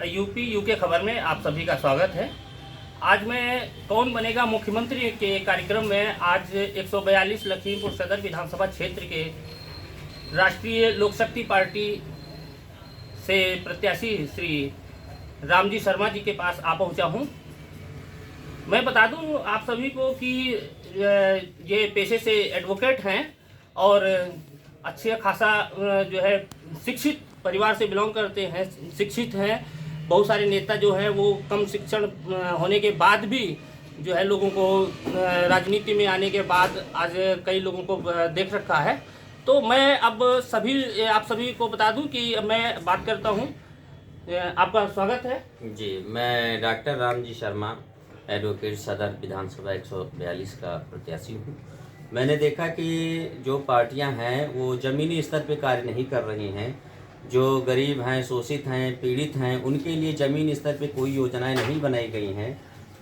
UP UK खबर में आप सभी का स्वागत है। आज मैं कौन बनेगा मुख्यमंत्री के कार्यक्रम में आज 142 लखीमपुर सदर विधानसभा क्षेत्र के राष्ट्रीय लोक शक्ति पार्टी से प्रत्याशी श्री रामजी शर्मा जी के पास आ पहुंचा हूं। मैं बता दूं आप सभी को कि ये पेशे से एडवोकेट हैं और अच्छे खासा जो है शिक्षित परिवार से बिलोंग करते हैं, शिक्षित हैं। बहुत सारे नेता जो हैं वो कम शिक्षण होने के बाद भी जो है लोगों को राजनीति में आने के बाद आज कई लोगों को देख रखा है। तो मैं अब आप सभी को बता दूं कि मैं बात करता हूं। आपका स्वागत है जी। मैं डॉक्टर रामजी शर्मा एडवोकेट सदर विधानसभा 142 का प्रत्याशी हूँ। मैंने देखा कि जो पार्टियां हैं वो ज़मीनी स्तर पे कार्य नहीं कर रही हैं। जो गरीब हैं, शोषित हैं, पीड़ित हैं, उनके लिए ज़मीनी स्तर पे कोई योजनाएं नहीं बनाई गई हैं।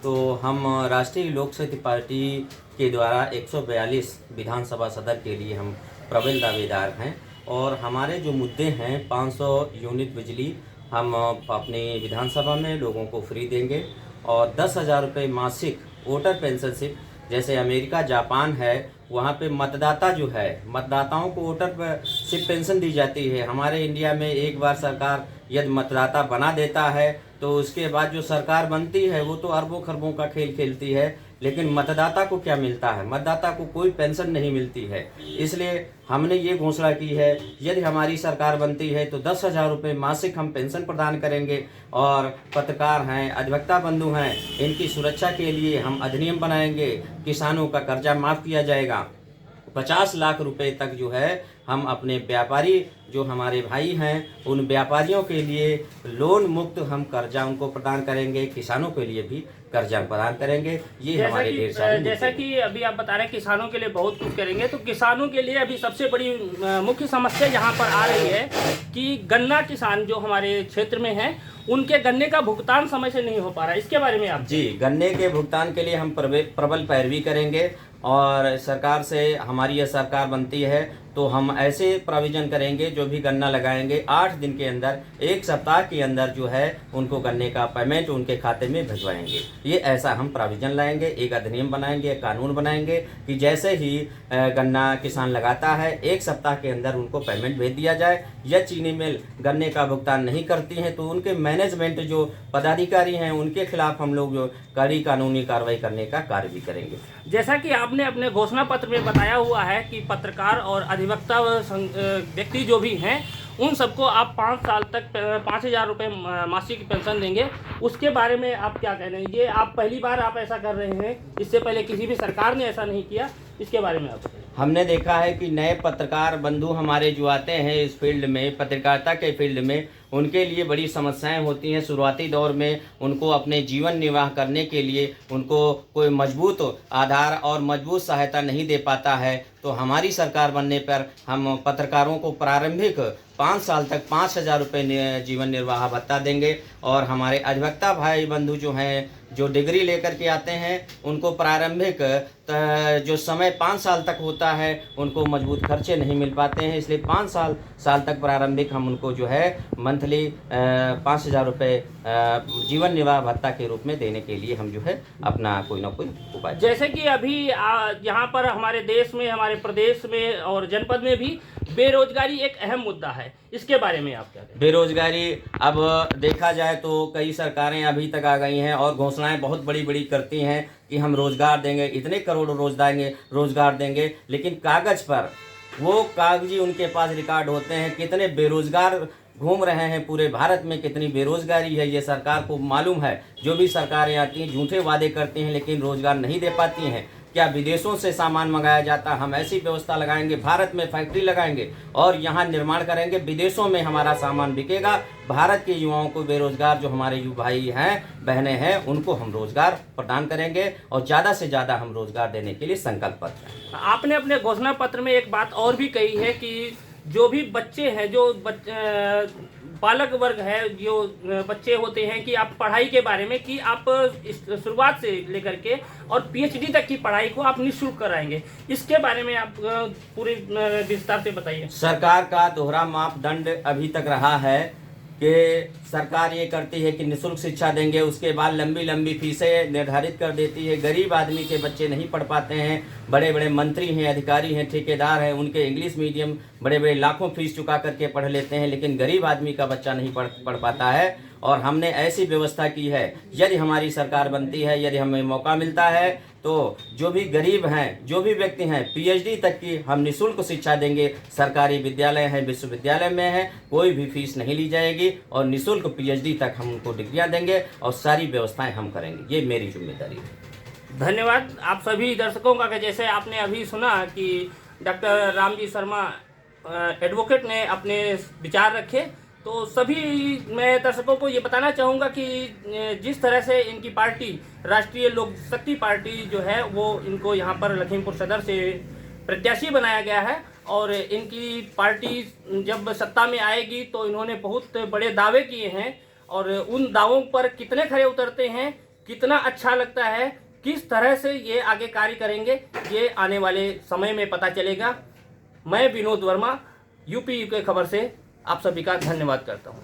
तो हम राष्ट्रीय लोक शक्ति पार्टी के द्वारा 142 विधानसभा सदर के लिए हम प्रबल दावेदार हैं और हमारे जो मुद्दे हैं 500 यूनिट बिजली हम अपनी विधानसभा में लोगों को फ्री देंगे और 10,000 रुपये मासिक वोटर पेंशनशिप। जैसे अमेरिका, जापान है, वहाँ पे मतदाता जो है, मतदाताओं को वोटर सिर्फ पेंशन दी जाती है। हमारे इंडिया में एक बार सरकार यदि मतदाता बना देता है तो उसके बाद जो सरकार बनती है वो तो अरबों खरबों का खेल खेलती है, लेकिन मतदाता को क्या मिलता है? मतदाता को कोई पेंशन नहीं मिलती है। इसलिए हमने ये घोषणा की है यदि हमारी सरकार बनती है तो 10,000 रुपये मासिक हम पेंशन प्रदान करेंगे और पत्रकार हैं, अधिवक्ता बंधु हैं, इनकी सुरक्षा के लिए हम अधिनियम बनाएंगे। किसानों का कर्जा माफ़ किया जाएगा। 50 लाख रुपए तक जो है हम अपने व्यापारी जो हमारे भाई हैं उन व्यापारियों के लिए लोन मुक्त हम कर्जा उनको प्रदान करेंगे। किसानों के लिए भी कर्जा प्रदान करेंगे। ये हमारे ढेर सारे जैसा कि अभी आप बता रहे हैं किसानों के लिए बहुत कुछ करेंगे, तो किसानों के लिए अभी सबसे बड़ी मुख्य समस्या यहाँ पर आ रही है कि गन्ना किसान जो हमारे क्षेत्र में हैं उनके गन्ने का भुगतान समय से नहीं हो पा रहा है। इसके बारे में आप जी, गन्ने के भुगतान के लिए हम प्रबल पैरवी करेंगे और सरकार से हमारी यह सरकार बनती है तो हम ऐसे प्रोविजन करेंगे जो भी गन्ना लगाएंगे 8 दिन के अंदर, 1 सप्ताह के अंदर जो है उनको गन्ने का पेमेंट उनके खाते में भिजवाएंगे। ये ऐसा हम प्रोविजन लाएंगे, एक अधिनियम बनाएंगे, एक कानून बनाएंगे कि जैसे ही गन्ना किसान लगाता है 1 सप्ताह के अंदर उनको पेमेंट भेज दिया जाए। या चीनी मिल गन्ने का भुगतान नहीं करती हैं तो उनके मैनेजमेंट जो पदाधिकारी हैं उनके खिलाफ हम लोग जो कड़ी कानूनी कार्रवाई करने का कार्य भी करेंगे। जैसा कि आपने अपने घोषणा पत्र में बताया हुआ है कि पत्रकार और अधिवक्ता व्यक्ति जो भी हैं उन सबको आप 5 साल तक 5,000 रुपये मासिक पेंशन देंगे। उसके बारे में आप क्या कह रहे हैं? ये आप पहली बार आप ऐसा कर रहे हैं, इससे पहले किसी भी सरकार ने ऐसा नहीं किया। इसके बारे में आप हमने देखा है कि नए पत्रकार बंधु हमारे जो आते हैं इस फील्ड में, पत्रकारिता के फील्ड में, उनके लिए बड़ी समस्याएं होती हैं। शुरुआती दौर में उनको अपने जीवन निर्वाह करने के लिए उनको कोई मजबूत आधार और मजबूत सहायता नहीं दे पाता है। तो हमारी सरकार बनने पर हम पत्रकारों को प्रारंभिक 5 साल तक 5,000 रुपये जीवन निर्वाह भत्ता देंगे और हमारे अधिवक्ता भाई बंधु जो हैं जो डिग्री लेकर के आते हैं उनको प्रारंभिक जो समय 5 साल तक होता है उनको मजबूत खर्चे नहीं मिल पाते हैं। इसलिए 5 साल तक प्रारंभिक हम उनको जो है मंथली 5,000 रुपये जीवन निर्वाह भत्ता के रूप में देने के लिए हम जो है अपना कोई ना कोई उपाय। जैसे कि अभी यहाँ पर हमारे देश में, हमारे प्रदेश में और जनपद में भी बेरोजगारी एक अहम मुद्दा है। इसके बारे में आप क्या कहें? बेरोजगारी अब देखा जाए तो कई सरकारें अभी तक आ गई हैं और घोषणाएं बहुत बड़ी बड़ी करती हैं कि हम रोजगार देंगे, इतने करोड़ रोजगार देंगे, लेकिन कागज पर वो कागजी उनके पास रिकॉर्ड होते हैं। कितने बेरोजगार घूम रहे हैं पूरे भारत में, कितनी बेरोजगारी है ये सरकार को मालूम है। जो भी सरकारें आती हैं झूठे वादे करती हैं लेकिन रोजगार नहीं दे पाती हैं। क्या विदेशों से सामान मंगाया जाता? हम ऐसी व्यवस्था लगाएंगे, भारत में फैक्ट्री लगाएंगे और यहाँ निर्माण करेंगे, विदेशों में हमारा सामान बिकेगा। भारत के युवाओं को, बेरोजगार जो हमारे युवा भाई हैं, बहनें हैं, उनको हम रोजगार प्रदान करेंगे और ज़्यादा से ज़्यादा हम रोजगार देने के लिए संकल्पबद्ध हैं। आपने अपने घोषणा पत्र में एक बात और भी कही है कि जो भी बच्चे हैं, जो बालक वर्ग है, जो बच्चे होते हैं, कि आप पढ़ाई के बारे में कि आप शुरुआत से लेकर के और पीएचडी तक की पढ़ाई को आप निःशुल्क कराएंगे। इसके बारे में आप पूरे विस्तार से बताइए। सरकार का दोहरा मापदंड अभी तक रहा है कि सरकार ये करती है कि निःशुल्क शिक्षा देंगे, उसके बाद लंबी लंबी फीसें निर्धारित कर देती है। गरीब आदमी के बच्चे नहीं पढ़ पाते हैं। बड़े बड़े मंत्री हैं, अधिकारी हैं, ठेकेदार हैं, उनके इंग्लिश मीडियम बड़े बड़े लाखों फीस चुका करके पढ़ लेते हैं, लेकिन गरीब आदमी का बच्चा नहीं पढ़ पाता है। और हमने ऐसी व्यवस्था की है, यदि हमारी सरकार बनती है, यदि हमें मौका मिलता है, तो जो भी गरीब हैं, जो भी व्यक्ति हैं, पीएचडी तक की हम निःशुल्क शिक्षा देंगे। सरकारी विद्यालय हैं, विश्वविद्यालय में है, कोई भी फीस नहीं ली जाएगी और निःशुल्क पीएचडी तक हम उनको डिग्रियां देंगे और सारी व्यवस्थाएं हम करेंगे। ये मेरी जिम्मेदारी है। धन्यवाद आप सभी दर्शकों का कि जैसे आपने अभी सुना कि डॉक्टर रामजी शर्मा एडवोकेट ने अपने विचार रखे, तो सभी मैं दर्शकों को ये बताना चाहूँगा कि जिस तरह से इनकी पार्टी राष्ट्रीय लोक शक्ति पार्टी जो है वो इनको यहाँ पर लखीमपुर सदर से प्रत्याशी बनाया गया है और इनकी पार्टी जब सत्ता में आएगी तो इन्होंने बहुत बड़े दावे किए हैं और उन दावों पर कितने खरे उतरते हैं, कितना अच्छा लगता है, किस तरह से ये आगे कार्य करेंगे, ये आने वाले समय में पता चलेगा। मैं विनोद वर्मा यूपी के खबर से आप सभी का धन्यवाद करता हूँ।